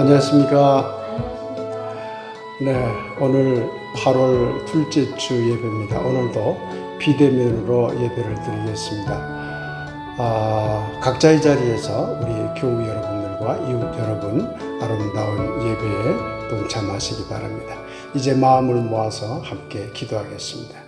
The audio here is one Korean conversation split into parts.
안녕하십니까. 네, 오늘 8월 둘째 주 예배입니다. 오늘도 비대면으로 예배를 드리겠습니다. 각자의 자리에서 우리 교우 여러분들과 이웃 여러분 아름다운 예배에 동참하시기 바랍니다. 이제 마음을 모아서 함께 기도하겠습니다.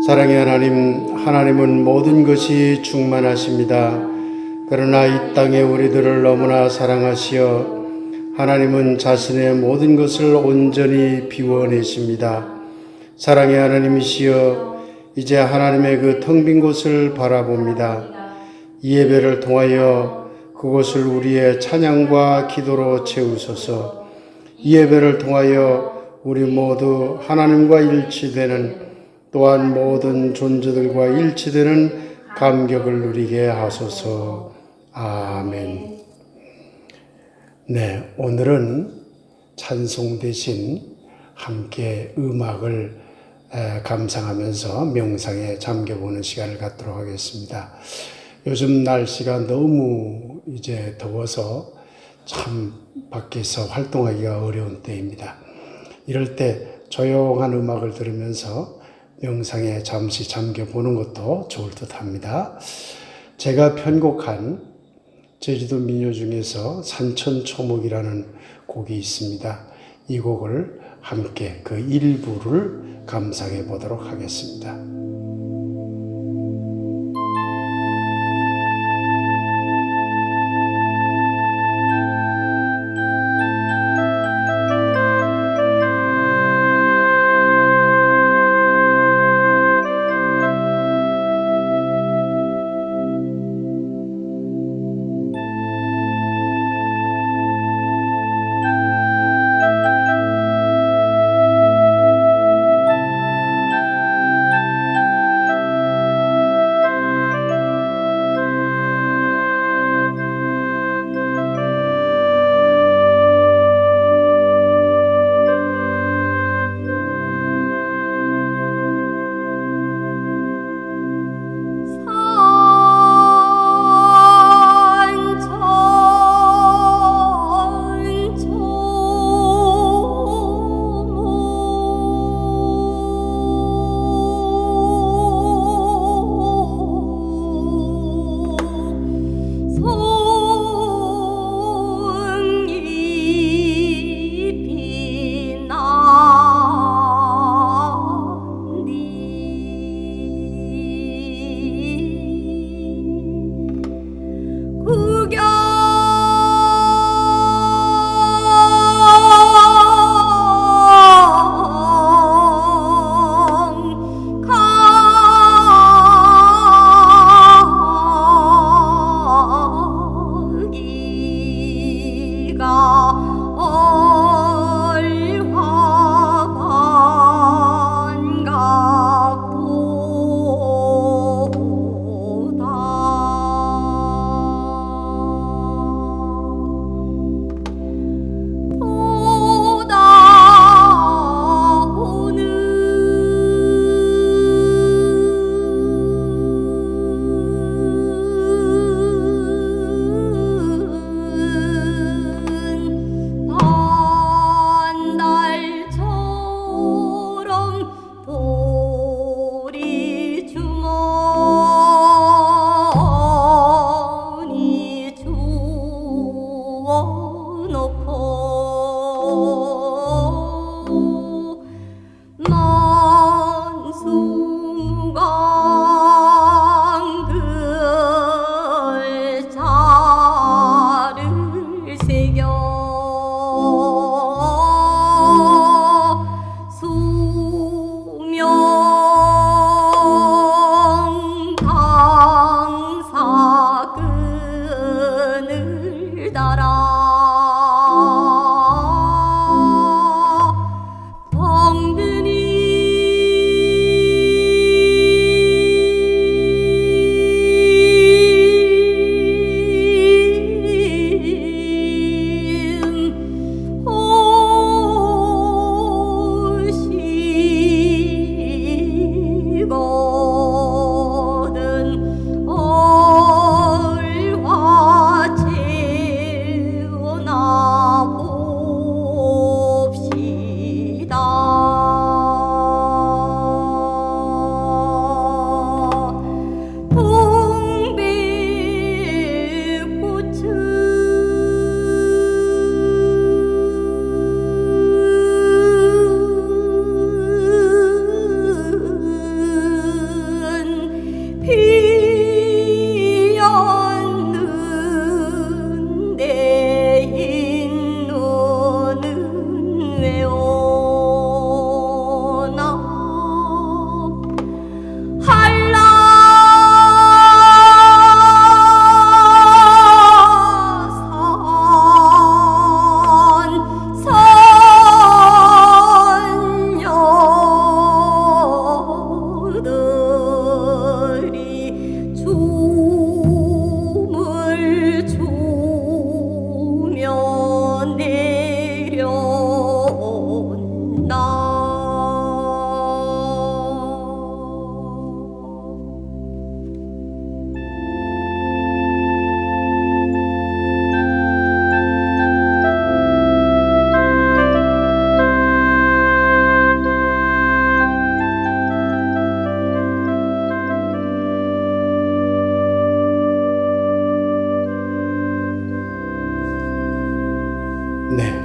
사랑의 하나님, 하나님은 모든 것이 충만하십니다. 그러나 이 땅에 우리들을 너무나 사랑하시어 하나님은 자신의 모든 것을 온전히 비워내십니다. 사랑의 하나님이시여 이제 하나님의 그 텅 빈 곳을 바라봅니다. 이 예배를 통하여 그곳을 우리의 찬양과 기도로 채우소서. 이 예배를 통하여 우리 모두 하나님과 일치되는 또한 모든 존재들과 일치되는 감격을 누리게 하소서. 아멘. 네, 오늘은 찬송 대신 함께 음악을 감상하면서 명상에 잠겨보는 시간을 갖도록 하겠습니다. 요즘 날씨가 너무 이제 더워서 참 밖에서 활동하기가 어려운 때입니다. 이럴 때 조용한 음악을 들으면서 명상에 잠시 잠겨보는 것도 좋을 듯 합니다. 제가 편곡한 제주도 민요 중에서 산천초목이라는 곡이 있습니다. 이 곡을 함께 그 일부를 감상해 보도록 하겠습니다.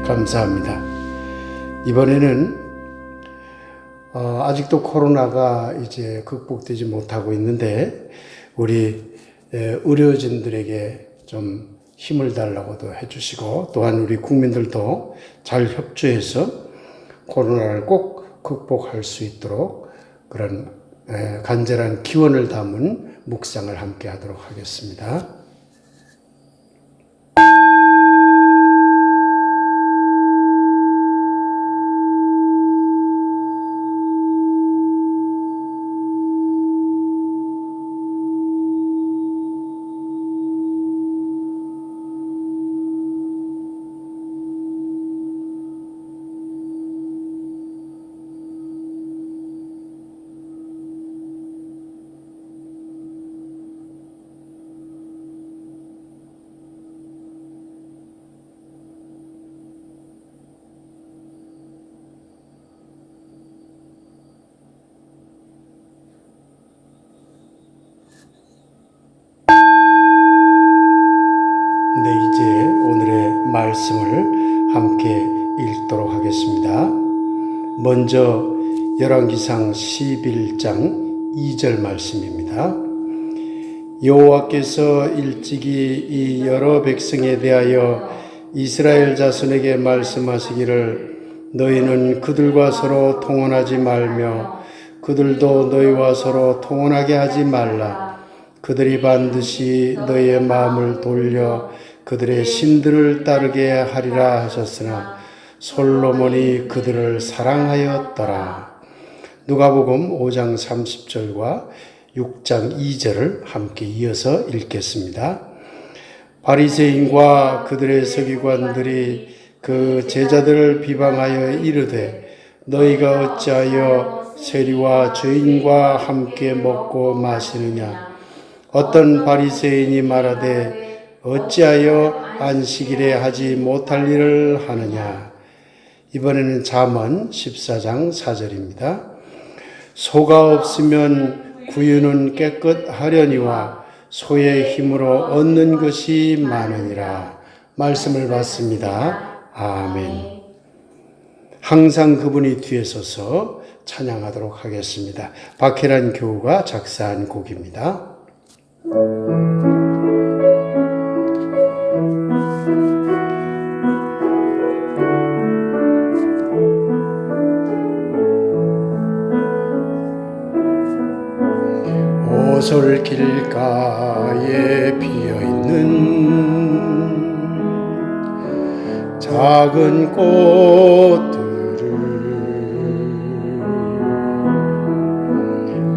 감사합니다. 이번에는 아직도 코로나가 이제 극복되지 못하고 있는데 우리 의료진들에게 좀 힘을 달라고도 해주시고 또한 우리 국민들도 잘 협조해서 코로나를 꼭 극복할 수 있도록 그런 간절한 기원을 담은 묵상을 함께 하도록 하겠습니다. 네, 이제 오늘의 말씀을 함께 읽도록 하겠습니다. 먼저 열왕기상 11장 2절 말씀입니다. 여호와께서 일찍이 이 여러 백성에 대하여 이스라엘 자손에게 말씀하시기를 너희는 그들과 서로 통혼하지 말며 그들도 너희와 서로 통혼하게 하지 말라. 그들이 반드시 너희의 마음을 돌려 그들의 신들을 따르게 하리라 하셨으나 솔로몬이 그들을 사랑하였더라. 누가복음 5장 30절과 6장 2절을 함께 이어서 읽겠습니다. 바리새인과 그들의 서기관들이 그 제자들을 비방하여 이르되 너희가 어찌하여 세리와 죄인과 함께 먹고 마시느냐. 어떤 바리새인이 말하되 어찌하여 안식일에 하지 못할 일을 하느냐. 이번에는 잠언 14장 4절입니다. 소가 없으면 구유는 깨끗하려니와 소의 힘으로 얻는 것이 많으니라. 말씀을 받습니다. 아멘. 항상 그분이 뒤에 서서 찬양하도록 하겠습니다. 박혜란 교우가 작사한 곡입니다. 오솔 길가에 피어있는 작은 꽃들을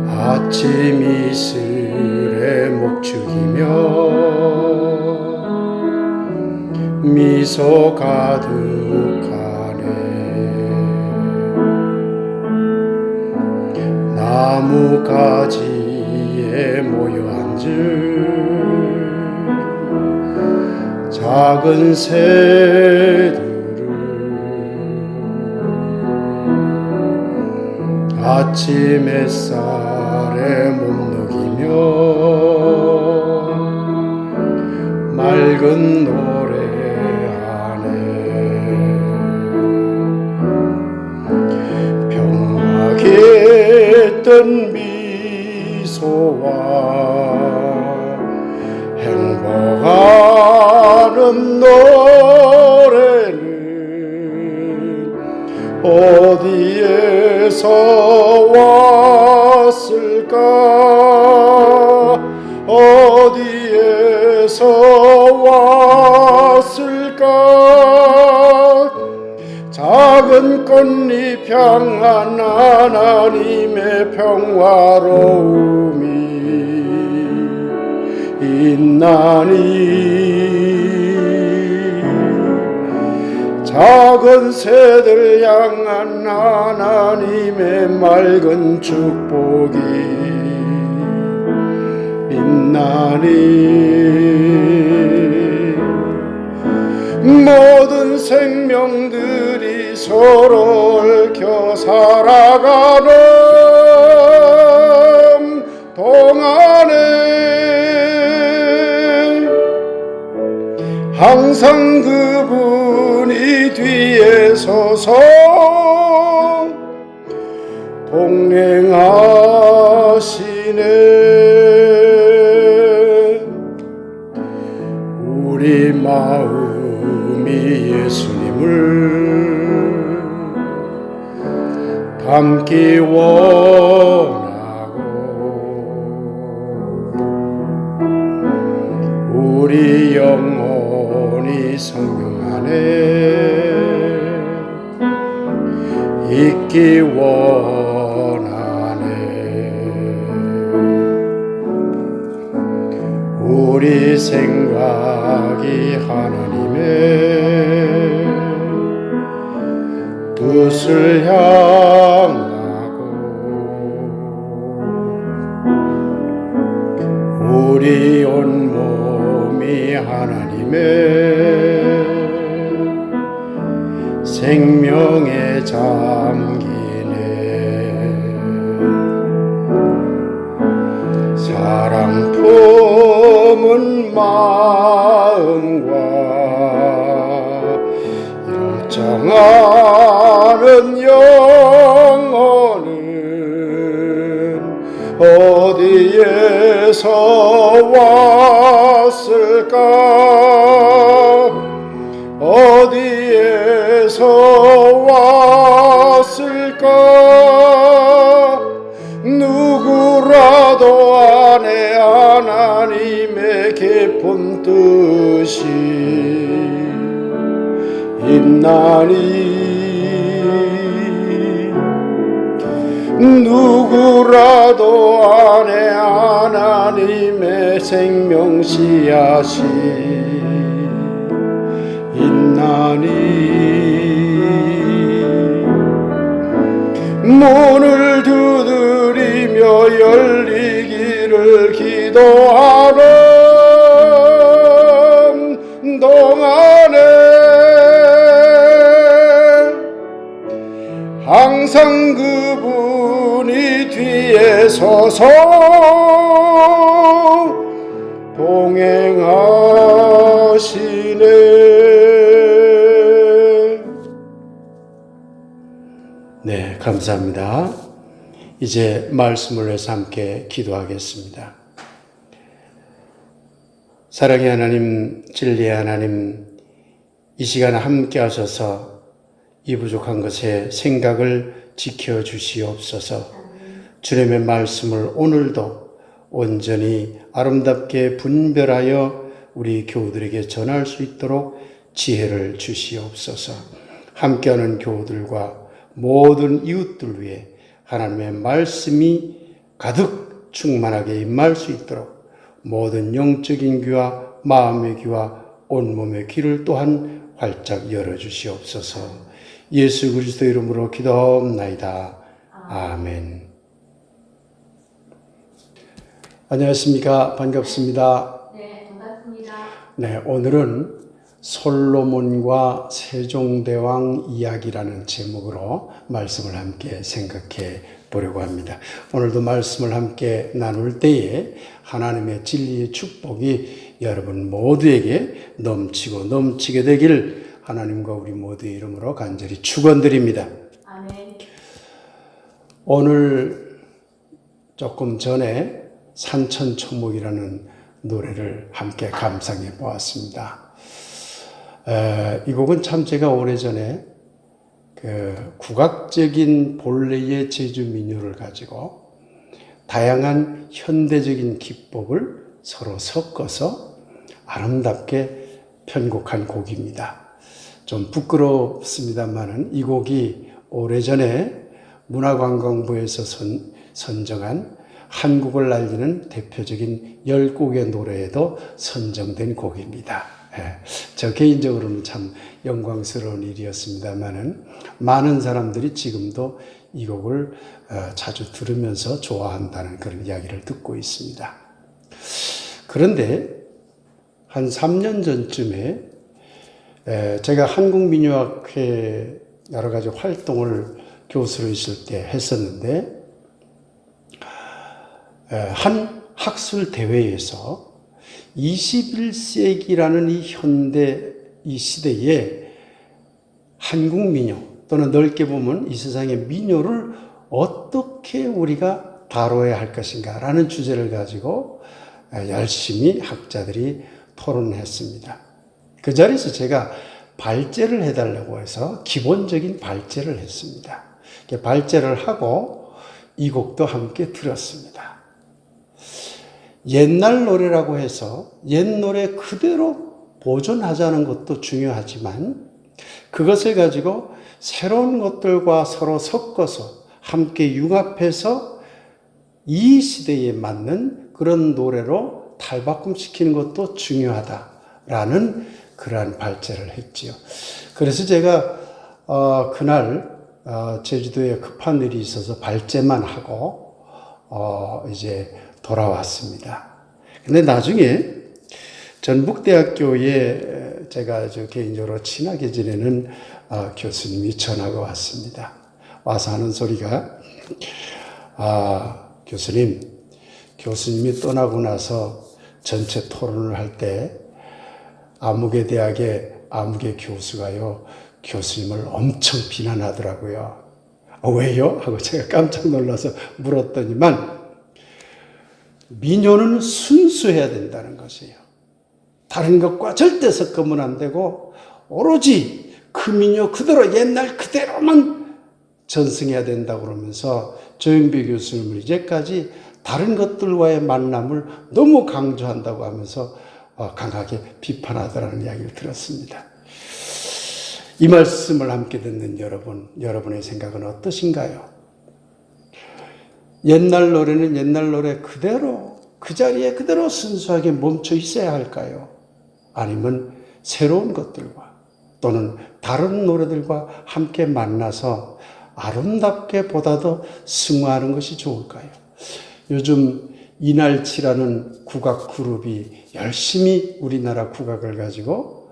아침 이슬에 목축이며 미소 가득하네. 나무가지에 모여 앉은 작은 새들을 아침 햇살에 몸녹이며 맑은 노래하네. 평화게 했던 미소와 행복하는 노래는 어디에서 왔을까. 어디에서 왔을까. 작은 꽃잎 향한 하나님의 평화로움이 있나니. 작은 새들 향한 하나님의 맑은 축복이 있나니. 모든 생명들이 서로 얽혀 살아가는 동안에 항상 그분이 뒤에 원하고 우리 영혼이 성령 안에 있기 원하네. 우리 생각이 하나님의 뜻을 향하고 우리 온몸이 하나님의 생명에 잠기네. 사랑 품은 마음과 열정하는 영혼은 어디에서 왔을까? 어디에서 왔을까? 누구라도 안에 하나님의 깊은 뜻이 있나니? 누구라도 안에 하나님의 생명 씨앗이 있나니? 문을 두드리며 열리기를 기도하는 동안에 항상 그분이 뒤에 서서 동행하시네. 네, 감사합니다. 이제 말씀을 해서 함께 기도하겠습니다. 사랑의 하나님, 진리의 하나님, 이 시간 함께 하셔서 이 부족한 것에 생각을 지켜주시옵소서. 주님의 말씀을 오늘도 온전히 아름답게 분별하여 우리 교우들에게 전할 수 있도록 지혜를 주시옵소서. 함께하는 교우들과 모든 이웃들 위해 하나님의 말씀이 가득 충만하게 임할 수 있도록 모든 영적인 귀와 마음의 귀와 온몸의 귀를 또한 활짝 열어주시옵소서. 예수 그리스도 이름으로 기도하옵나이다. 아멘. 안녕하십니까? 반갑습니다. 네, 반갑습니다. 네, 오늘은 솔로몬과 세종대왕 이야기라는 제목으로 말씀을 함께 생각해 보려고 합니다. 오늘도 말씀을 함께 나눌 때에 하나님의 진리의 축복이 여러분 모두에게 넘치고 넘치게 되길 하나님과 우리 모두의 이름으로 간절히 축원드립니다. 아멘. 오늘 조금 전에 산천초목이라는 노래를 함께 감상해 보았습니다. 이 곡은 참 제가 오래전에 그 국악적인 본래의 제주 민요를 가지고 다양한 현대적인 기법을 서로 섞어서 아름답게 편곡한 곡입니다. 좀 부끄럽습니다만은 이 곡이 오래전에 문화관광부에서 선정한 한국을 알리는 대표적인 10곡의 노래에도 선정된 곡입니다. 저 개인적으로는 참 영광스러운 일이었습니다만은 많은 사람들이 지금도 이 곡을 자주 들으면서 좋아한다는 그런 이야기를 듣고 있습니다. 그런데 한 3년 전쯤에 제가 한국민요학회 여러 가지 활동을 교수로 있을 때 했었는데 한 학술 대회에서 21세기라는 이 현대 이 시대에 한국 민요 또는 넓게 보면 이 세상의 민요를 어떻게 우리가 다뤄야 할 것인가 라는 주제를 가지고 열심히 학자들이 토론했습니다. 그 자리에서 제가 발제를 해달라고 해서 기본적인 발제를 했습니다. 발제를 하고 이 곡도 함께 들었습니다. 옛날 노래라고 해서 옛 노래 그대로 보존하자는 것도 중요하지만 그것을 가지고 새로운 것들과 서로 섞어서 함께 융합해서 이 시대에 맞는 그런 노래로 탈바꿈시키는 것도 중요하다라는 그러한 발제를 했지요. 그래서 제가 그날 제주도에 급한 일이 있어서 발제만 하고 이제 돌아왔습니다. 근데 나중에 전북대학교에 제가 개인적으로 친하게 지내는 교수님이 전화가 왔습니다. 와서 하는 소리가 교수님이 떠나고 나서 전체 토론을 할 때 아무개 대학의 아무개 교수가요 교수님을 엄청 비난하더라고요. 왜요? 하고 제가 깜짝 놀라서 물었더니만 민요는 순수해야 된다는 것이에요. 다른 것과 절대 섞으면 안 되고 오로지 그 민요 그대로 옛날 그대로만 전승해야 된다고 그러면서 조영배 교수님은 이제까지 다른 것들과의 만남을 너무 강조한다고 하면서 강하게 비판하더라는 이야기를 들었습니다. 이 말씀을 함께 듣는 여러분의 생각은 어떠신가요? 옛날 노래는 옛날 노래 그대로 그 자리에 그대로 순수하게 멈춰 있어야 할까요? 아니면 새로운 것들과 또는 다른 노래들과 함께 만나서 아름답게 보다 더 승화하는 것이 좋을까요? 요즘 이날치라는 국악 그룹이 열심히 우리나라 국악을 가지고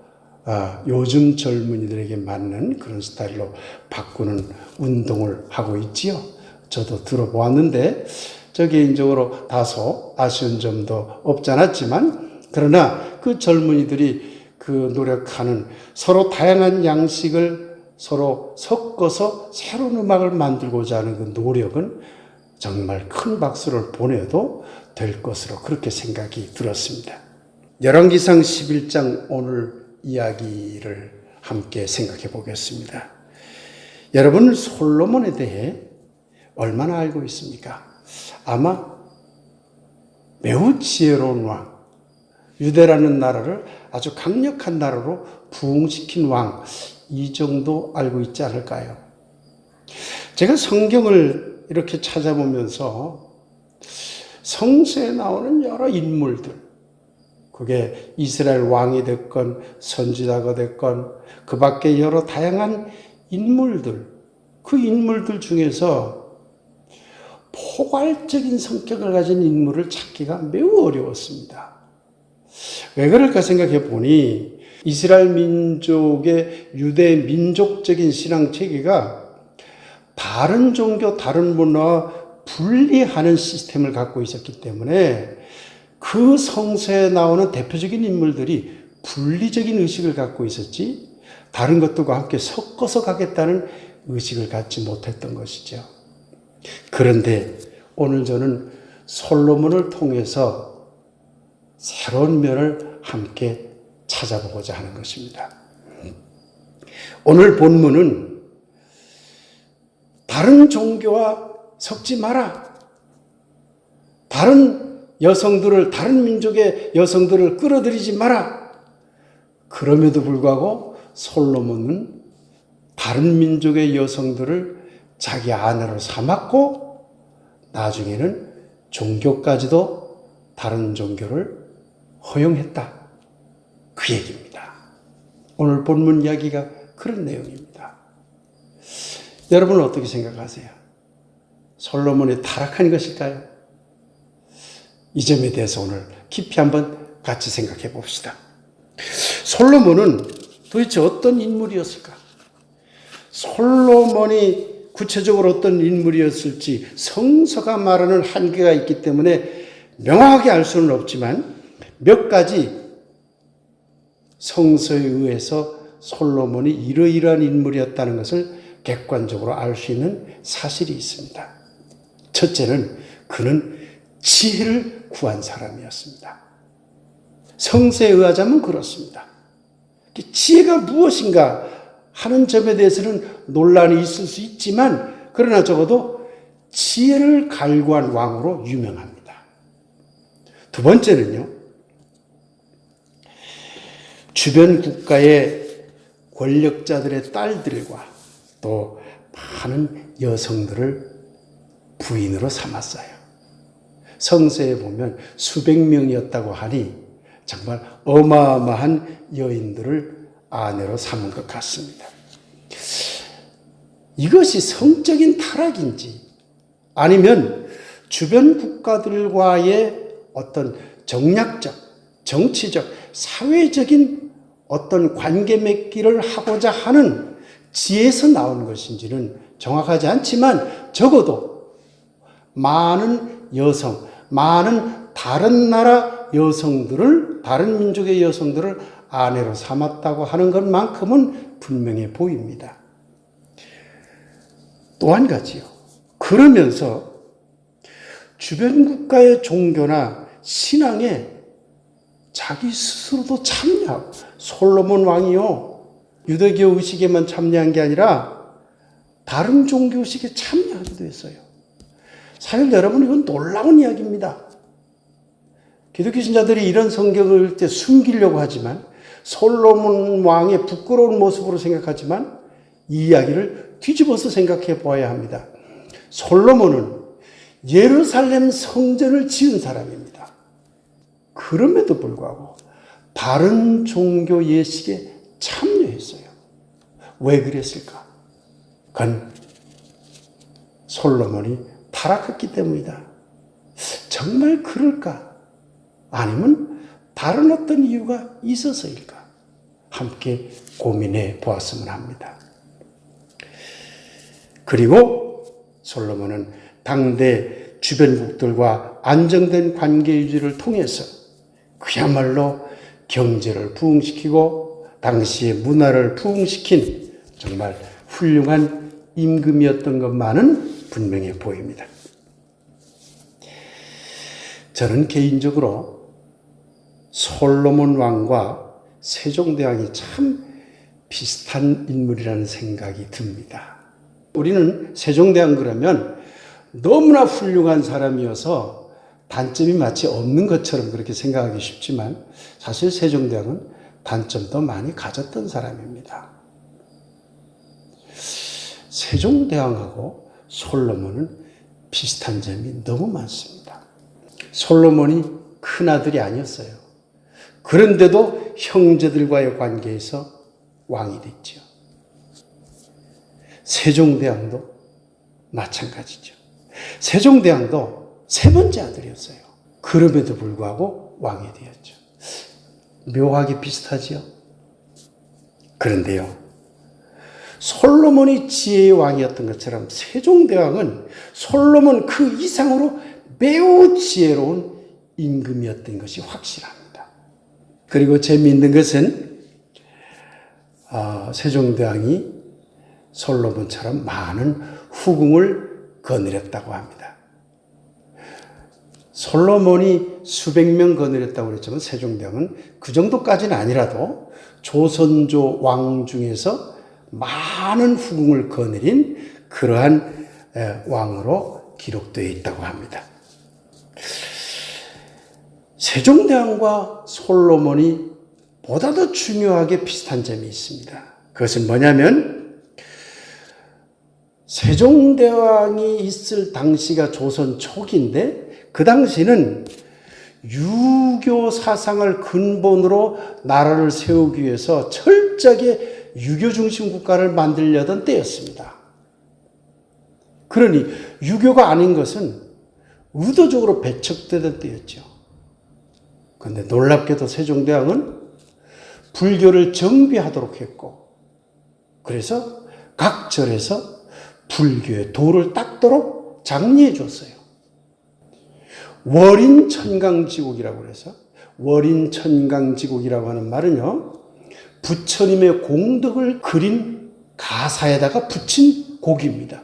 요즘 젊은이들에게 맞는 그런 스타일로 바꾸는 운동을 하고 있지요. 저도 들어보았는데 저 개인적으로 다소 아쉬운 점도 없지 않았지만 그러나 그 젊은이들이 그 노력하는 서로 다양한 양식을 서로 섞어서 새로운 음악을 만들고자 하는 그 노력은 정말 큰 박수를 보내도 될 것으로 그렇게 생각이 들었습니다. 열왕기상 11장 오늘 이야기를 함께 생각해 보겠습니다. 여러분 솔로몬에 대해 얼마나 알고 있습니까? 아마 매우 지혜로운 왕, 유대라는 나라를 아주 강력한 나라로 부흥시킨 왕, 이 정도 알고 있지 않을까요? 제가 성경을 이렇게 찾아보면서 성서에 나오는 여러 인물들, 그게 이스라엘 왕이 됐건 선지자가 됐건 그 밖에 여러 다양한 인물들, 그 인물들 중에서 포괄적인 성격을 가진 인물을 찾기가 매우 어려웠습니다. 왜 그럴까 생각해 보니 이스라엘 민족의 유대 민족적인 신앙 체계가 다른 종교, 다른 문화와 분리하는 시스템을 갖고 있었기 때문에 그 성서에 나오는 대표적인 인물들이 분리적인 의식을 갖고 있었지 다른 것들과 함께 섞어서 가겠다는 의식을 갖지 못했던 것이죠. 그런데 오늘 저는 솔로몬을 통해서 새로운 면을 함께 찾아보고자 하는 것입니다. 오늘 본문은 다른 종교와 섞지 마라. 다른 여성들을, 다른 민족의 여성들을 끌어들이지 마라. 그럼에도 불구하고 솔로몬은 다른 민족의 여성들을 자기 아내로 삼았고 나중에는 종교까지도 다른 종교를 허용했다. 그 얘기입니다. 오늘 본문 이야기가 그런 내용입니다. 여러분은 어떻게 생각하세요? 솔로몬이 타락한 것일까요? 이 점에 대해서 오늘 깊이 한번 같이 생각해 봅시다. 솔로몬은 도대체 어떤 인물이었을까? 솔로몬이 구체적으로 어떤 인물이었을지 성서가 말하는 한계가 있기 때문에 명확하게 알 수는 없지만 몇 가지 성서에 의해서 솔로몬이 이러이러한 인물이었다는 것을 객관적으로 알 수 있는 사실이 있습니다. 첫째는 그는 지혜를 구한 사람이었습니다. 성서에 의하자면 그렇습니다. 지혜가 무엇인가 하는 점에 대해서는 논란이 있을 수 있지만 그러나 적어도 지혜를 갈구한 왕으로 유명합니다. 두 번째는요, 주변 국가의 권력자들의 딸들과 또 많은 여성들을 부인으로 삼았어요. 성서에 보면 수백 명이었다고 하니 정말 어마어마한 여인들을 아내로 삼은 것 같습니다. 이것이 성적인 타락인지 아니면 주변 국가들과의 어떤 정략적, 정치적, 사회적인 어떤 관계 맺기를 하고자 하는 지혜에서 나오는 것인지는 정확하지 않지만 적어도 많은 여성, 많은 다른 나라 여성들을, 다른 민족의 여성들을 아내로 삼았다고 하는 것만큼은 분명해 보입니다. 또 한 가지요. 그러면서 주변 국가의 종교나 신앙에 자기 스스로도 참여하고, 솔로몬 왕이요, 유대교 의식에만 참여한 게 아니라 다른 종교 의식에 참여하기도 했어요. 사실 여러분, 이건 놀라운 이야기입니다. 기독교 신자들이 이런 성경을 읽을 때 숨기려고 하지만, 솔로몬 왕의 부끄러운 모습으로 생각하지만 이 이야기를 뒤집어서 생각해 보아야 합니다. 솔로몬은 예루살렘 성전을 지은 사람입니다. 그럼에도 불구하고 다른 종교 예식에 참여했어요. 왜 그랬을까? 그건 솔로몬이 타락했기 때문이다. 정말 그럴까? 아니면 다른 어떤 이유가 있어서일까? 함께 고민해 보았으면 합니다. 그리고 솔로몬은 당대 주변국들과 안정된 관계 유지를 통해서 그야말로 경제를 부흥시키고 당시의 문화를 부흥시킨 정말 훌륭한 임금이었던 것만은 분명해 보입니다. 저는 개인적으로 솔로몬 왕과 세종대왕이 참 비슷한 인물이라는 생각이 듭니다. 우리는 세종대왕 그러면 너무나 훌륭한 사람이어서 단점이 마치 없는 것처럼 그렇게 생각하기 쉽지만 사실 세종대왕은 단점도 많이 가졌던 사람입니다. 세종대왕하고 솔로몬은 비슷한 점이 너무 많습니다. 솔로몬이 큰아들이 아니었어요. 그런데도 형제들과의 관계에서 왕이 됐죠. 세종대왕도 마찬가지죠. 세종대왕도 세 번째 아들이었어요. 그럼에도 불구하고 왕이 되었죠. 묘하게 비슷하지요. 그런데요, 솔로몬이 지혜의 왕이었던 것처럼 세종대왕은 솔로몬 그 이상으로 매우 지혜로운 임금이었던 것이 확실합니다. 그리고 재미있는 것은 세종대왕이 솔로몬처럼 많은 후궁을 거느렸다고 합니다. 솔로몬이 수백 명 거느렸다고 그랬지만 세종대왕은 그 정도까지는 아니라도 조선조 왕 중에서 많은 후궁을 거느린 그러한 왕으로 기록되어 있다고 합니다. 세종대왕과 솔로몬이 보다 더 중요하게 비슷한 점이 있습니다. 그것은 뭐냐면 세종대왕이 있을 당시가 조선 초기인데 그 당시는 유교 사상을 근본으로 나라를 세우기 위해서 철저하게 유교 중심 국가를 만들려던 때였습니다. 그러니 유교가 아닌 것은 의도적으로 배척되던 때였죠. 그런데 놀랍게도 세종대왕은 불교를 정비하도록 했고 그래서 각 절에서 불교의 도를 닦도록 장려해 줬어요. 월인천강지국이라고 해서 월인천강지국이라고 하는 말은요, 부처님의 공덕을 그린 가사에다가 붙인 곡입니다.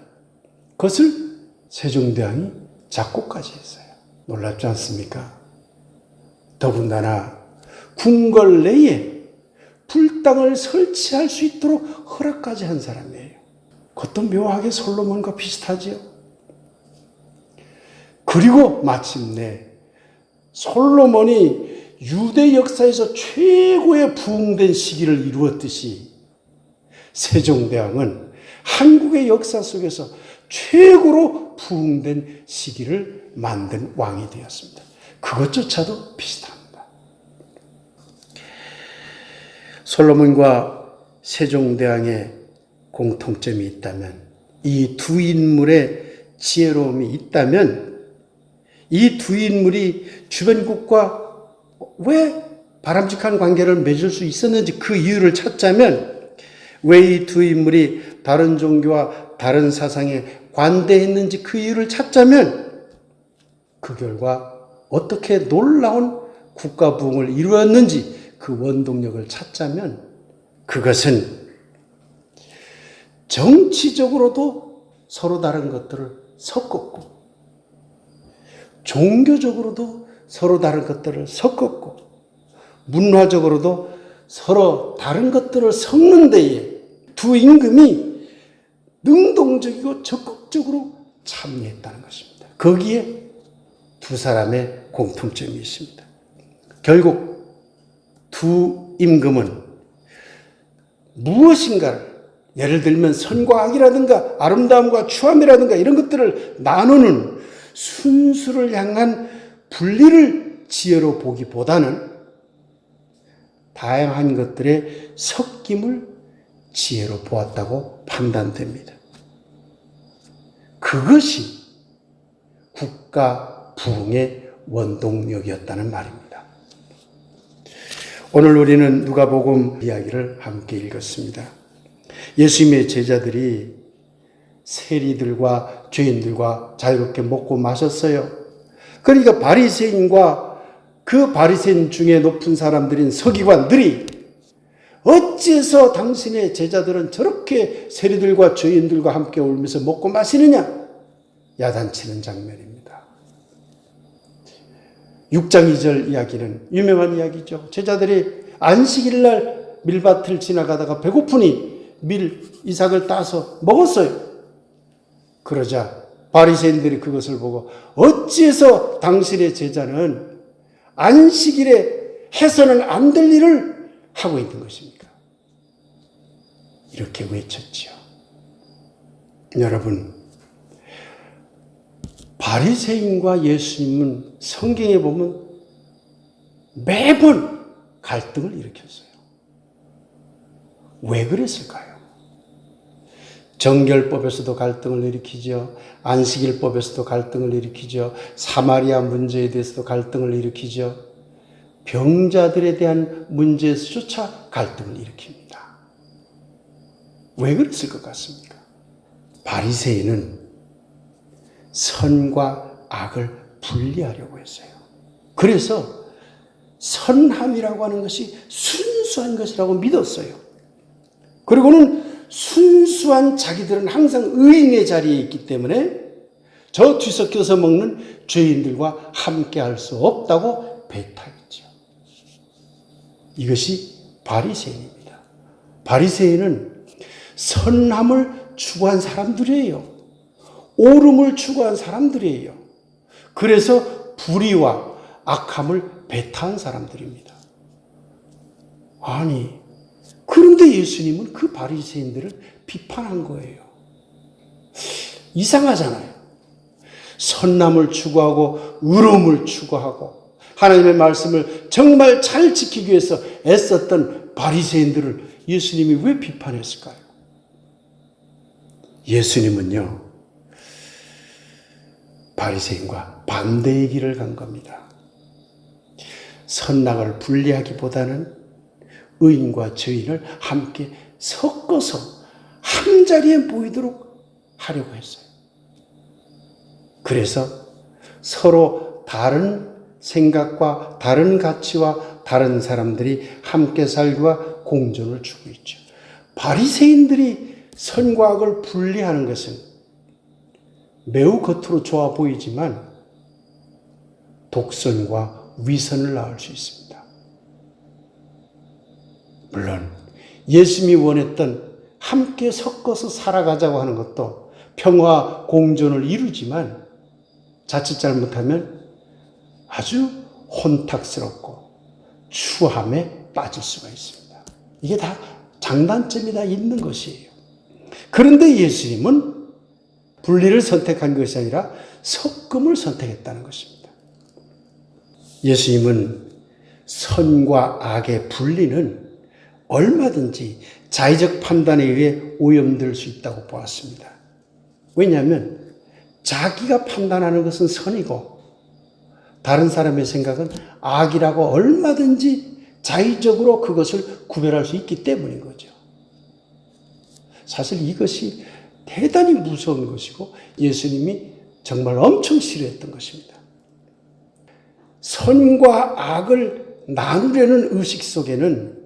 그것을 세종대왕이 작곡까지 했어요. 놀랍지 않습니까? 더군다나 궁궐 내에 불당을 설치할 수 있도록 허락까지 한 사람이에요. 그것도 묘하게 솔로몬과 비슷하지요. 그리고 마침내 솔로몬이 유대 역사에서 최고의 부흥된 시기를 이루었듯이 세종대왕은 한국의 역사 속에서 최고로 부흥된 시기를 만든 왕이 되었습니다. 그것조차도 비슷합니다. 솔로몬과 세종대왕의 공통점이 있다면, 이 두 인물의 지혜로움이 있다면, 이 두 인물이 주변국과 왜 바람직한 관계를 맺을 수 있었는지 그 이유를 찾자면, 왜 이 두 인물이 다른 종교와 다른 사상에 관대했는지 그 이유를 찾자면, 그 결과 어떻게 놀라운 국가 부흥을 이루었는지 그 원동력을 찾자면, 그것은 정치적으로도 서로 다른 것들을 섞었고, 종교적으로도 서로 다른 것들을 섞었고, 문화적으로도 서로 다른 것들을 섞는 데에 두 임금이 능동적이고 적극적으로 참여했다는 것입니다. 거기에 두 사람의 공통점이 있습니다. 결국 두 임금은 무엇인가를, 예를 들면 선과 악이라든가 아름다움과 추함이라든가 이런 것들을 나누는 순수를 향한 분리를 지혜로 보기보다는 다양한 것들의 섞임을 지혜로 보았다고 판단됩니다. 그것이 국가 부흥의 원동력이었다는 말입니다. 오늘 우리는 누가복음 이야기를 함께 읽었습니다. 예수님의 제자들이 세리들과 죄인들과 자유롭게 먹고 마셨어요. 그러니까 바리새인과 그 바리새인 중에 높은 사람들인 서기관들이 어찌해서 당신의 제자들은 저렇게 세리들과 죄인들과 함께 어울리면서 먹고 마시느냐? 야단치는 장면입니다. 6장 2절 이야기는 유명한 이야기죠. 제자들이 안식일날 밀밭을 지나가다가 배고프니 이삭을 따서 먹었어요. 그러자 바리새인들이 그것을 보고 어찌해서 당신의 제자는 안식일에 해서는 안 될 일을 하고 있는 것입니까? 이렇게 외쳤지요. 여러분, 바리새인과 예수님은 성경에 보면 매번 갈등을 일으켰어요. 왜 그랬을까요? 정결법에서도 갈등을 일으키죠. 안식일법에서도 갈등을 일으키죠. 사마리아 문제에 대해서도 갈등을 일으키죠. 병자들에 대한 문제에서조차 갈등을 일으킵니다. 왜 그랬을 것 같습니까? 바리새인은 선과 악을 분리하려고 했어요. 그래서 선함이라고 하는 것이 순수한 것이라고 믿었어요. 그리고는 순수한 자기들은 항상 의인의 자리에 있기 때문에 저 뒤섞여서 먹는 죄인들과 함께 할 수 없다고 배타했죠. 이것이 바리새인입니다. 바리새인은 선함을 추구한 사람들이에요. 옳음을 추구한 사람들이에요. 그래서 불의와 악함을 배타한 사람들입니다. 아니, 그런데 예수님은 그 바리새인들을 비판한 거예요. 이상하잖아요. 선함을 추구하고 의로움을 추구하고 하나님의 말씀을 정말 잘 지키기 위해서 애썼던 바리새인들을 예수님이 왜 비판했을까요? 예수님은요, 바리새인과 반대의 길을 간 겁니다. 선악을 분리하기보다는 의인과 죄인을 함께 섞어서 한 자리에 모이도록 하려고 했어요. 그래서 서로 다른 생각과 다른 가치와 다른 사람들이 함께 살기와 공존을 주고 있죠. 바리새인들이 선과 악을 분리하는 것은 매우 겉으로 좋아 보이지만 독선과 위선을 낳을 수 있습니다. 물론 예수님이 원했던 함께 섞어서 살아가자고 하는 것도 평화 공존을 이루지만 자칫 잘못하면 아주 혼탁스럽고 추함에 빠질 수가 있습니다. 이게 다 장단점이 다 있는 것이에요. 그런데 예수님은 분리를 선택한 것이 아니라 섞음을 선택했다는 것입니다. 예수님은 선과 악의 분리는 얼마든지 자의적 판단에 의해 오염될 수 있다고 보았습니다. 왜냐하면 자기가 판단하는 것은 선이고 다른 사람의 생각은 악이라고 얼마든지 자의적으로 그것을 구별할 수 있기 때문인 거죠. 사실 이것이 대단히 무서운 것이고 예수님이 정말 엄청 싫어했던 것입니다. 선과 악을 나누려는 의식 속에는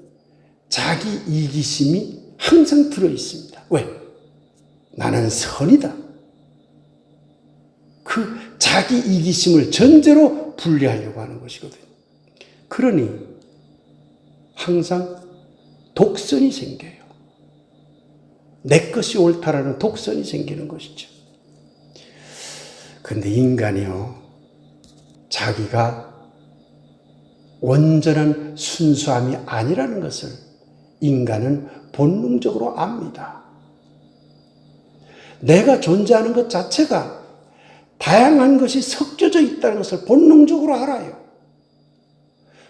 자기 이기심이 항상 들어 있습니다. 왜? 나는 선이다. 그 자기 이기심을 전제로 분리하려고 하는 것이거든요. 그러니 항상 독선이 생겨요. 내 것이 옳다라는 독선이 생기는 것이죠. 그런데 인간이요, 자기가 온전한 순수함이 아니라는 것을 인간은 본능적으로 압니다. 내가 존재하는 것 자체가 다양한 것이 섞여져 있다는 것을 본능적으로 알아요.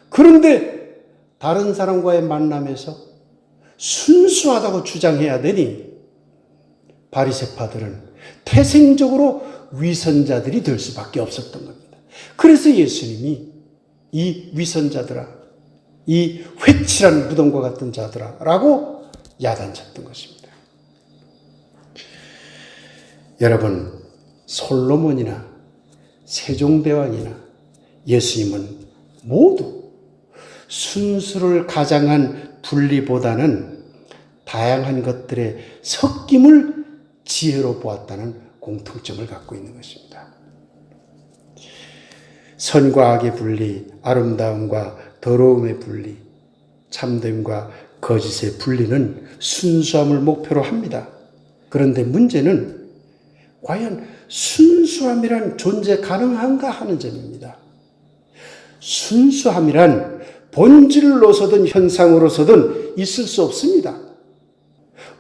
그런데 다른 사람과의 만남에서 순수하다고 주장해야 되니 바리새파들은 태생적으로 위선자들이 될 수밖에 없었던 겁니다. 그래서 예수님이 이 위선자들아, 이 회칠한 무덤과 같은 자들아 라고 야단쳤던 것입니다. 여러분, 솔로몬이나 세종대왕이나 예수님은 모두 순수를 가장한 분리보다는 다양한 것들의 섞임을 지혜로 보았다는 공통점을 갖고 있는 것입니다. 선과 악의 분리, 아름다움과 더러움의 분리, 참됨과 거짓의 분리는 순수함을 목표로 합니다. 그런데 문제는 과연 순수함이란 존재 가능한가 하는 점입니다. 순수함이란 본질로서든 현상으로서든 있을 수 없습니다.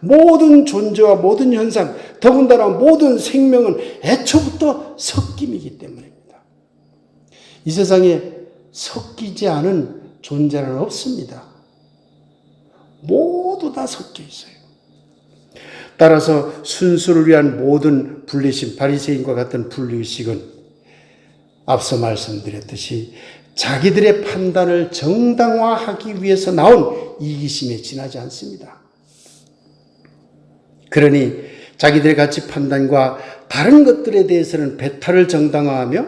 모든 존재와 모든 현상, 더군다나 모든 생명은 애초부터 섞임이기 때문입니다. 이 세상에 섞이지 않은 존재는 없습니다. 모두 다 섞여 있어요. 따라서 순수를 위한 모든 분리심, 바리새인과 같은 분리의식은 앞서 말씀드렸듯이 자기들의 판단을 정당화하기 위해서 나온 이기심에 지나지 않습니다. 그러니 자기들의 가치 판단과 다른 것들에 대해서는 배탈을 정당화하며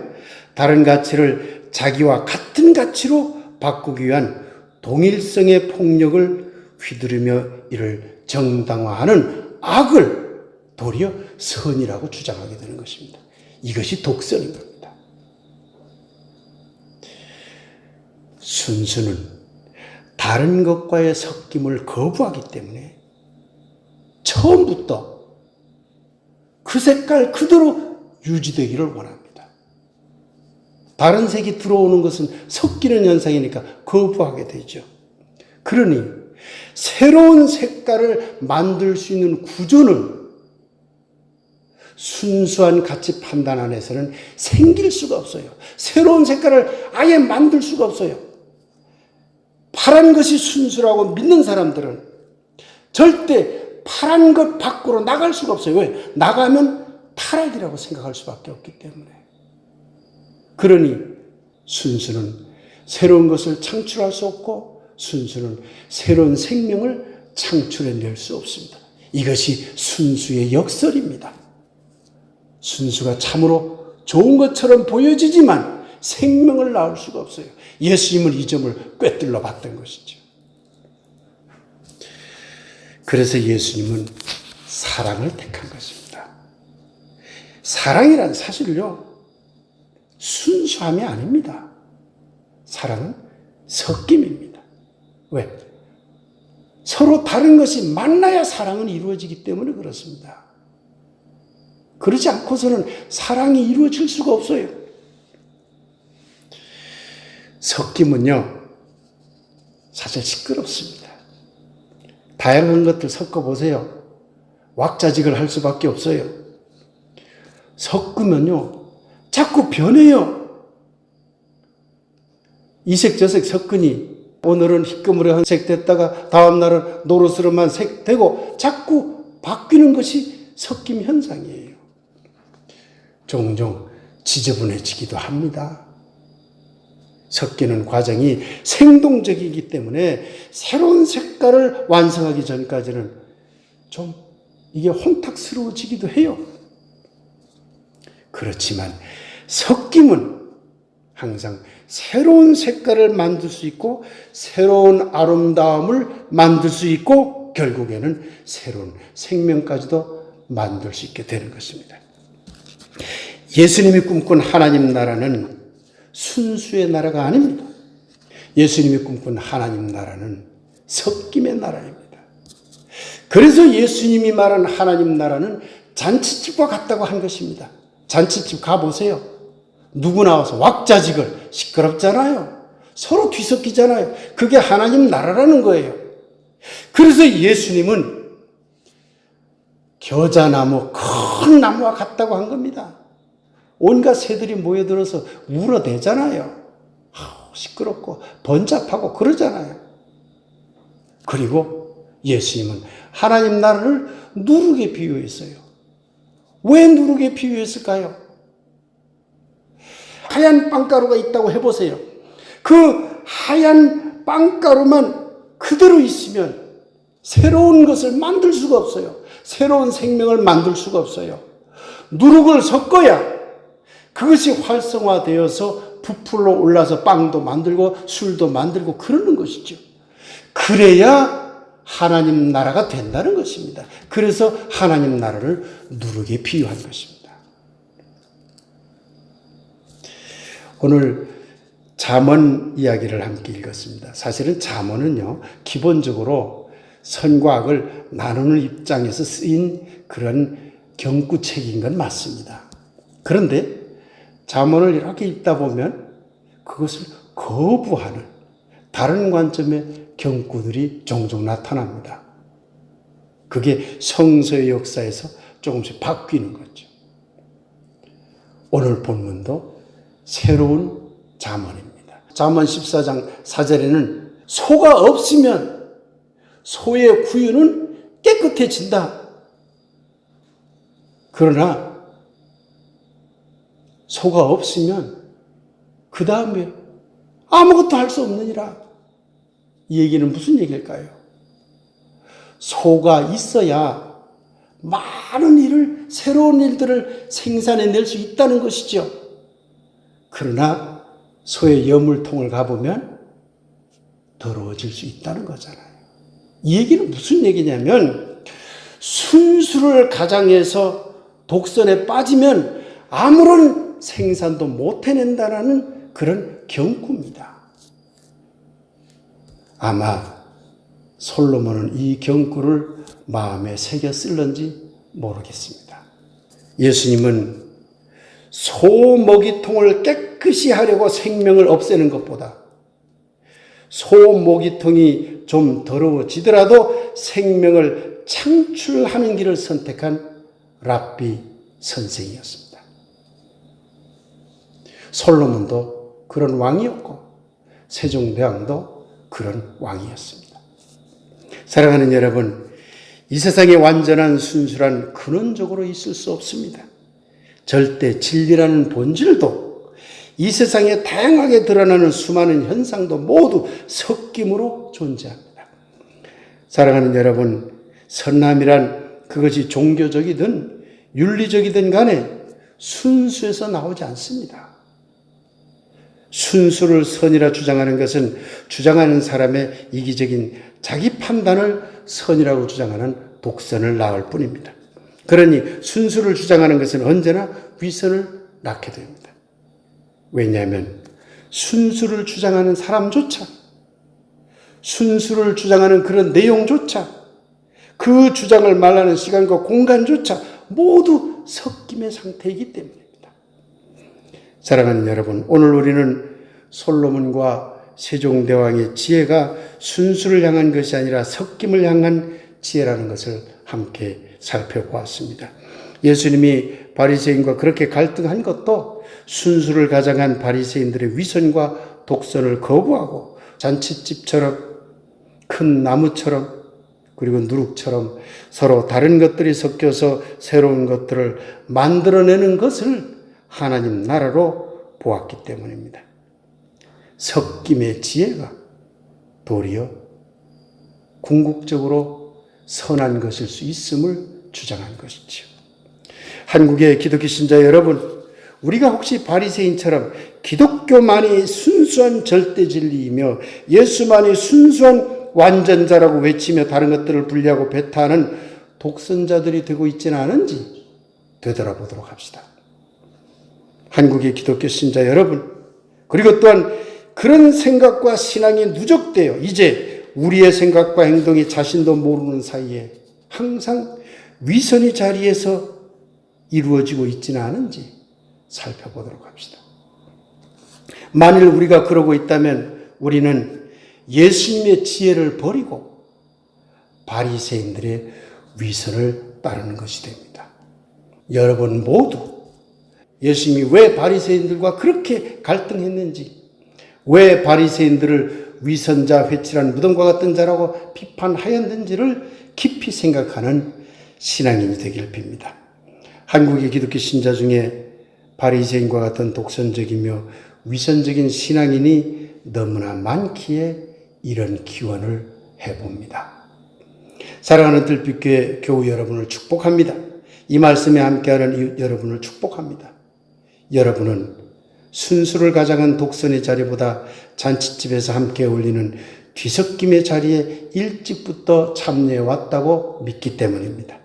다른 가치를 자기와 같은 가치로 바꾸기 위한 동일성의 폭력을 휘두르며 이를 정당화하는 악을 도리어 선이라고 주장하게 되는 것입니다. 이것이 독선인 겁니다. 순수는 다른 것과의 섞임을 거부하기 때문에 처음부터 그 색깔 그대로 유지되기를 원합니다. 다른 색이 들어오는 것은 섞이는 현상이니까 거부하게 되죠. 그러니 새로운 색깔을 만들 수 있는 구조는 순수한 가치 판단 안에서는 생길 수가 없어요. 새로운 색깔을 아예 만들 수가 없어요. 파란 것이 순수라고 믿는 사람들은 절대 파란 것 밖으로 나갈 수가 없어요. 왜? 나가면 타락이라고 생각할 수밖에 없기 때문에. 그러니 순수는 새로운 것을 창출할 수 없고 순수는 새로운 생명을 창출해낼 수 없습니다. 이것이 순수의 역설입니다. 순수가 참으로 좋은 것처럼 보여지지만 생명을 낳을 수가 없어요. 예수님은 이 점을 꿰뚫러 봤던 것이죠. 그래서 예수님은 사랑을 택한 것입니다. 사랑이란 사실요, 순수함이 아닙니다. 사랑은 섞임입니다. 왜? 서로 다른 것이 만나야 사랑은 이루어지기 때문에 그렇습니다. 그러지 않고서는 사랑이 이루어질 수가 없어요. 섞임은요, 사실 시끄럽습니다. 다양한 것들 섞어보세요. 왁자지껄 할 수밖에 없어요. 섞으면요, 자꾸 변해요. 이색저색 섞으니 오늘은 희금으로 색됐다가 다음날은 노릇으로만 색되고 자꾸 바뀌는 것이 섞임 현상이에요. 종종 지저분해지기도 합니다. 섞이는 과정이 생동적이기 때문에 새로운 색깔을 완성하기 전까지는 좀 이게 혼탁스러워지기도 해요. 그렇지만 섞임은 항상 새로운 색깔을 만들 수 있고 새로운 아름다움을 만들 수 있고 결국에는 새로운 생명까지도 만들 수 있게 되는 것입니다. 예수님이 꿈꾼 하나님 나라는 순수의 나라가 아닙니다. 예수님이 꿈꾼 하나님 나라는 섞임의 나라입니다. 그래서 예수님이 말한 하나님 나라는 잔치집과 같다고 한 것입니다. 잔치집 가보세요. 누구 나와서 왁자지껄 시끄럽잖아요. 서로 뒤섞이잖아요. 그게 하나님 나라라는 거예요. 그래서 예수님은 겨자나무, 큰 나무와 같다고 한 겁니다. 온갖 새들이 모여들어서 울어대잖아요. 시끄럽고 번잡하고 그러잖아요. 그리고 예수님은 하나님 나라를 누룩에 비유했어요. 왜 누룩에 비유했을까요? 하얀 빵가루가 있다고 해보세요. 그 하얀 빵가루만 그대로 있으면 새로운 것을 만들 수가 없어요. 새로운 생명을 만들 수가 없어요. 누룩을 섞어야 그것이 활성화되어서 부풀어 올라서 빵도 만들고 술도 만들고 그러는 것이죠. 그래야 하나님 나라가 된다는 것입니다. 그래서 하나님 나라를 누룩에 비유한 것입니다. 오늘 잠언 이야기를 함께 읽었습니다. 사실은 잠언은요, 기본적으로 선과 악을 나누는 입장에서 쓰인 그런 경구책인 건 맞습니다. 그런데 잠언을 이렇게 읽다 보면 그것을 거부하는 다른 관점의 경구들이 종종 나타납니다. 그게 성서의 역사에서 조금씩 바뀌는 거죠. 오늘 본문도 새로운 잠언입니다. 잠언 14장 4절에는 소가 없으면 소의 구유는 깨끗해진다. 그러나 소가 없으면 그 다음에 아무것도 할 수 없느니라. 이 얘기는 무슨 얘기일까요? 소가 있어야 많은 일을, 새로운 일들을 생산해낼 수 있다는 것이죠. 그러나 소의 여물통을 가보면 더러워질 수 있다는 거잖아요. 이 얘기는 무슨 얘기냐면 순수를 가장해서 독선에 빠지면 아무런 생산도 못 해낸다는 그런 경구입니다. 아마 솔로몬은 이 경구를 마음에 새겨 쓸는지 모르겠습니다. 예수님은 소 먹이통을 깨끗이 하려고 생명을 없애는 것보다 소 먹이통이 좀 더러워지더라도 생명을 창출하는 길을 선택한 랍비 선생이었습니다. 솔로몬도 그런 왕이었고 세종대왕도 그런 왕이었습니다. 사랑하는 여러분, 이 세상에 완전한 순수란 근원적으로 있을 수 없습니다. 절대 진리라는 본질도 이 세상에 다양하게 드러나는 수많은 현상도 모두 섞임으로 존재합니다. 사랑하는 여러분, 선함이란 그것이 종교적이든 윤리적이든 간에 순수에서 나오지 않습니다. 순수를 선이라 주장하는 것은 주장하는 사람의 이기적인 자기 판단을 선이라고 주장하는 독선을 낳을 뿐입니다. 그러니 순수를 주장하는 것은 언제나 위선을 낳게 됩니다. 왜냐하면 순수를 주장하는 사람조차, 순수를 주장하는 그런 내용조차, 그 주장을 말하는 시간과 공간조차 모두 섞임의 상태이기 때문입니다. 사랑하는 여러분, 오늘 우리는 솔로몬과 세종대왕의 지혜가 순수를 향한 것이 아니라 섞임을 향한 지혜라는 것을 함께 살펴보았습니다. 예수님이 바리새인과 그렇게 갈등한 것도 순수를 가장한 바리새인들의 위선과 독선을 거부하고 잔칫집처럼 큰 나무처럼 그리고 누룩처럼 서로 다른 것들이 섞여서 새로운 것들을 만들어내는 것을 하나님 나라로 보았기 때문입니다. 섞임의 지혜가 도리어 궁극적으로 선한 것일 수 있음을 주장한 것이지요. 한국의 기독교 신자 여러분, 우리가 혹시 바리새인처럼 기독교만이 순수한 절대 진리이며 예수만이 순수한 완전자라고 외치며 다른 것들을 분리하고 배타하는 독선자들이 되고 있지는 않은지 되돌아보도록 합시다. 한국의 기독교 신자 여러분, 그리고 또한 그런 생각과 신앙이 누적되어 이제 우리의 생각과 행동이 자신도 모르는 사이에 항상 위선의 자리에서 이루어지고 있지는 않은지 살펴보도록 합시다. 만일 우리가 그러고 있다면 우리는 예수님의 지혜를 버리고 바리새인들의 위선을 따르는 것이 됩니다. 여러분 모두 예수님이 왜 바리새인들과 그렇게 갈등했는지, 왜 바리새인들을 위선자, 회칠한 무덤과 같은 자라고 비판하였는지를 깊이 생각하는 신앙인이 되길 빕니다. 한국의 기독교 신자 중에 바리새인과 같은 독선적이며 위선적인 신앙인이 너무나 많기에 이런 기원을 해봅니다. 사랑하는 들빛교회 교우 여러분을 축복합니다. 이 말씀에 함께하는 여러분을 축복합니다. 여러분은 순수를 가장한 독선의 자리보다 잔칫집에서 함께 어울리는 뒤섞임의 자리에 일찍부터 참여해왔다고 믿기 때문입니다.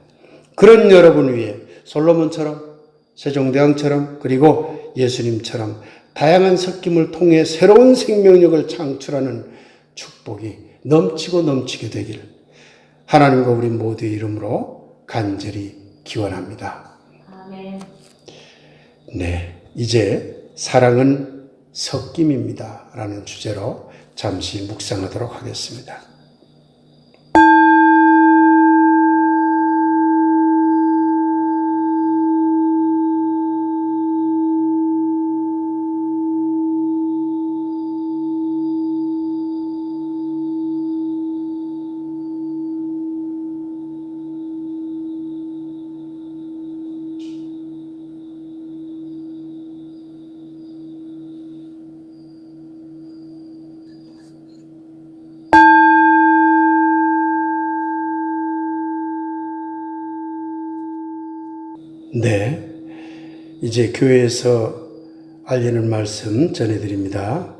그런 여러분 위해 솔로몬처럼 세종대왕처럼 그리고 예수님처럼 다양한 섞임을 통해 새로운 생명력을 창출하는 축복이 넘치고 넘치게 되길 하나님과 우리 모두의 이름으로 간절히 기원합니다. 아멘. 네, 이제 사랑은 섞임입니다 라는 주제로 잠시 묵상하도록 하겠습니다. 네, 이제 교회에서 알리는 말씀 전해드립니다.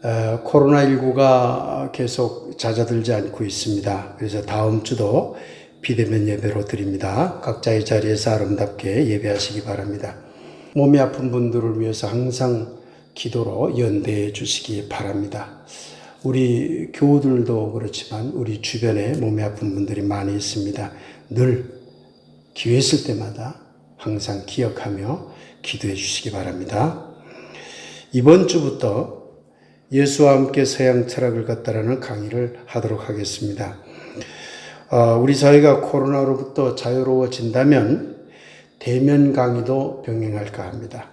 코로나19가 계속 잦아들지 않고 있습니다. 그래서 다음 주도 비대면 예배로 드립니다. 각자의 자리에서 아름답게 예배하시기 바랍니다. 몸이 아픈 분들을 위해서 항상 기도로 연대해 주시기 바랍니다. 우리 교우들도 그렇지만 우리 주변에 몸이 아픈 분들이 많이 있습니다. 늘 기회 있을 때마다 항상 기억하며 기도해 주시기 바랍니다. 이번 주부터 예수와 함께 서양 철학을 갖다라는 강의를 하도록 하겠습니다. 우리 사회가 코로나로부터 자유로워진다면 대면 강의도 병행할까 합니다.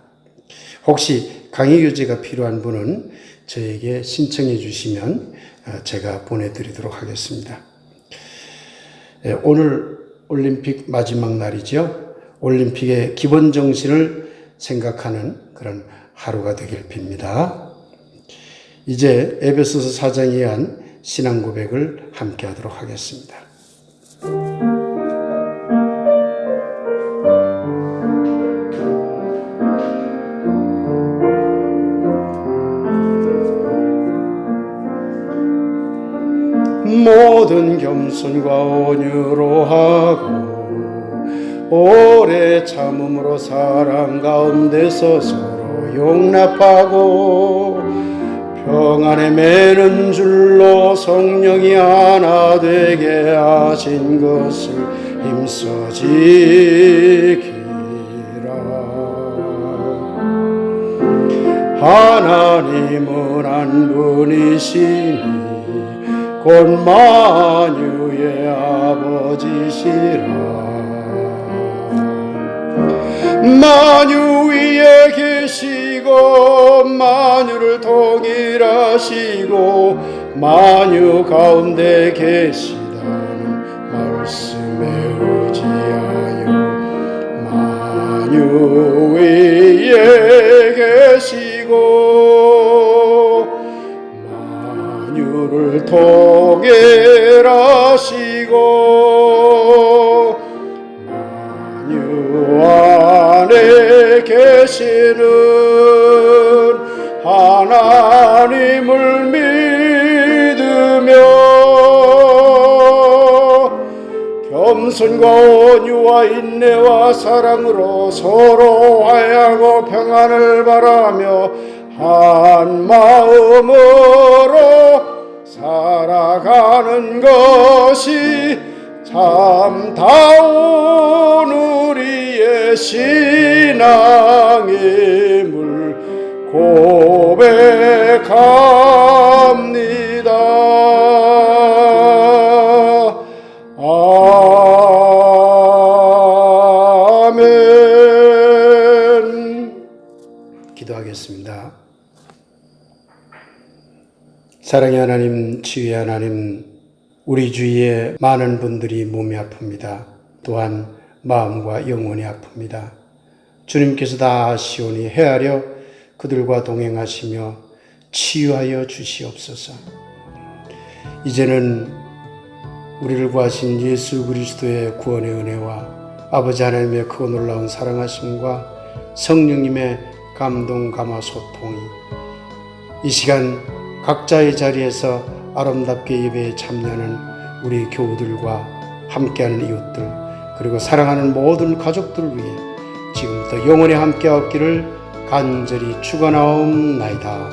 혹시 강의 교재가 필요한 분은 저에게 신청해 주시면 제가 보내드리도록 하겠습니다. 오늘 올림픽 마지막 날이죠. 올림픽의 기본 정신을 생각하는 그런 하루가 되길 빕니다. 이제 에베소서 4장에 의한 신앙 고백을 함께 하도록 하겠습니다. 모든 겸손과 온유로 하고 오래 참음으로 사랑 가운데서 서로 용납하고 평안에 매는 줄로 성령이 하나 되게 하신 것을 힘써 지키라. 하나님은 한 분이시니 곧 만유의 아버지시라. 만유 위에 계시고 만유를 통일하시고 만유 가운데 계시다는 말씀에 의지하여 만유 위에 계시고 만유를 통일하시고 만유 안에 계시는 하나님을 믿으며 겸손과 온유와 인내와 사랑으로 서로 화해하고 평안을 바라며 한 마음으로 살아가는 것이 참다운 우리의 신앙임을 고백합니다. 아멘. 기도하겠습니다. 사랑의 하나님, 지혜의 하나님, 우리 주위에 많은 분들이 몸이 아픕니다. 또한 마음과 영혼이 아픕니다. 주님께서 다 아시오니 헤아려 그들과 동행하시며 치유하여 주시옵소서. 이제는 우리를 구하신 예수 그리스도의 구원의 은혜와 아버지 하나님의 크고 놀라운 사랑하심과 성령님의 감동 감화 소통이 이 시간 각자의 자리에서 아름답게 예배에 참여하는 우리 교우들과 함께하는 이웃들 그리고 사랑하는 모든 가족들을 위해 지금부터 영원히 함께하기를 간절히 축원하옵나이다.